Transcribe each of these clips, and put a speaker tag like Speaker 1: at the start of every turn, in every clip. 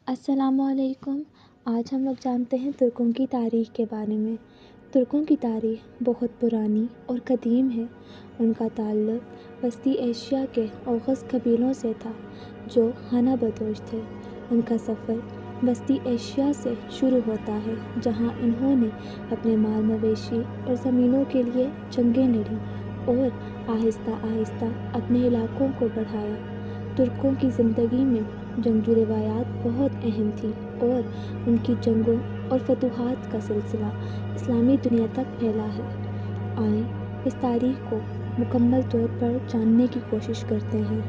Speaker 1: السلام علیکم۔ آج ہم لوگ جانتے ہیں ترکوں کی تاریخ کے بارے میں۔ ترکوں کی تاریخ بہت پرانی اور قدیم ہے۔ ان کا تعلق وسطی ایشیا کے اوغز قبیلوں سے تھا جو خانہ بدوش تھے۔ ان کا سفر وسطی ایشیا سے شروع ہوتا ہے جہاں انہوں نے اپنے مال مویشی اور زمینوں کے لیے جنگیں لڑیں اور آہستہ آہستہ اپنے علاقوں کو بڑھایا۔ ترکوں کی زندگی میں جنگجو روایات بہت اہم تھی اور ان کی جنگوں اور فتوحات کا سلسلہ اسلامی دنیا تک پھیلا ہے۔ آئیں اس تاریخ کو مکمل طور پر جاننے کی کوشش کرتے ہیں۔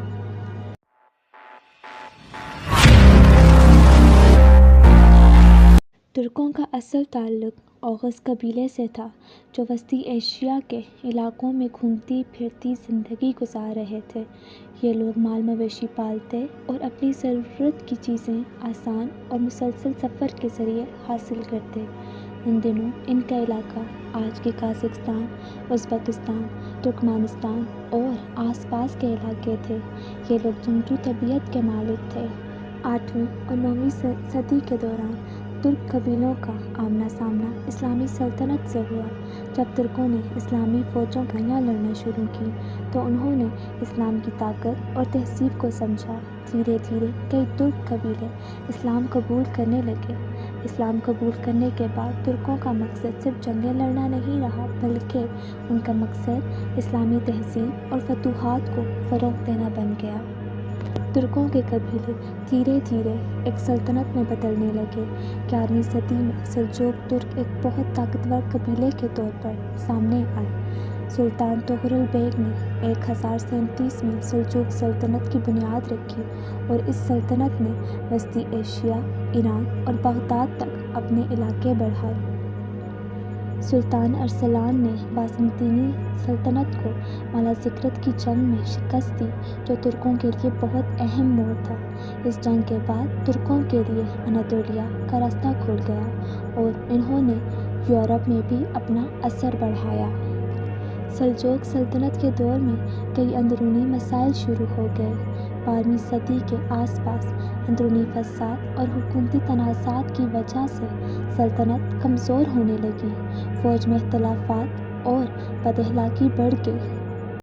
Speaker 1: ترکوں کا اصل تعلق اوغز قبیلے سے تھا جو وسطی ایشیا کے علاقوں میں گھومتی پھرتی زندگی گزار رہے تھے۔ یہ لوگ مال مویشی پالتے اور اپنی ضرورت کی چیزیں آسان اور مسلسل سفر کے ذریعے حاصل کرتے۔ ان دنوں ان کا علاقہ آج کے قازقستان، ازبکستان، ترکمانستان اور آس پاس کے علاقے تھے۔ یہ لوگ جنگجو طبیعت کے مالک تھے۔ 8ویں اور 9ویں صدی کے دوران ترک قبیلوں کا آمنا سامنا اسلامی سلطنت سے ہوا۔ جب ترکوں نے اسلامی فوجوں کا سامنا لڑنا شروع کی تو انہوں نے اسلام کی طاقت اور تہذیب کو سمجھا۔ دھیرے دھیرے کئی ترک قبیلے اسلام قبول کرنے لگے۔ اسلام قبول کرنے کے بعد ترکوں کا مقصد صرف جنگیں لڑنا نہیں رہا بلکہ ان کا مقصد اسلامی تہذیب اور فتوحات کو فروغ دینا بن گیا۔ ترکوں کے قبیلے دھیرے دھیرے ایک سلطنت میں بدلنے لگے۔ 11ویں صدی میں سلجوق ترک ایک بہت طاقتور قبیلے کے طور پر سامنے آئے۔ سلطان طغرل بیگ نے 1037 میں سلجوق سلطنت کی بنیاد رکھی اور اس سلطنت نے وسطی ایشیا، ایران اور بغداد تک اپنے علاقے بڑھائے۔ سلطان ارسلان نے بازنطینی سلطنت کو مالازکرت کی جنگ میں شکست دی جو ترکوں کے لیے بہت اہم موڑ تھا۔ اس جنگ کے بعد ترکوں کے لیے اناطولیہ کا راستہ کھل گیا اور انہوں نے یورپ میں بھی اپنا اثر بڑھایا۔ سلجوق سلطنت کے دور میں کئی اندرونی مسائل شروع ہو گئے۔ 12ویں صدی کے آس پاس اندرونی فساد اور حکومتی تنازعات کی وجہ سے سلطنت کمزور ہونے لگی۔ فوج میں اختلافات اور بد اخلاقی بڑھ گئی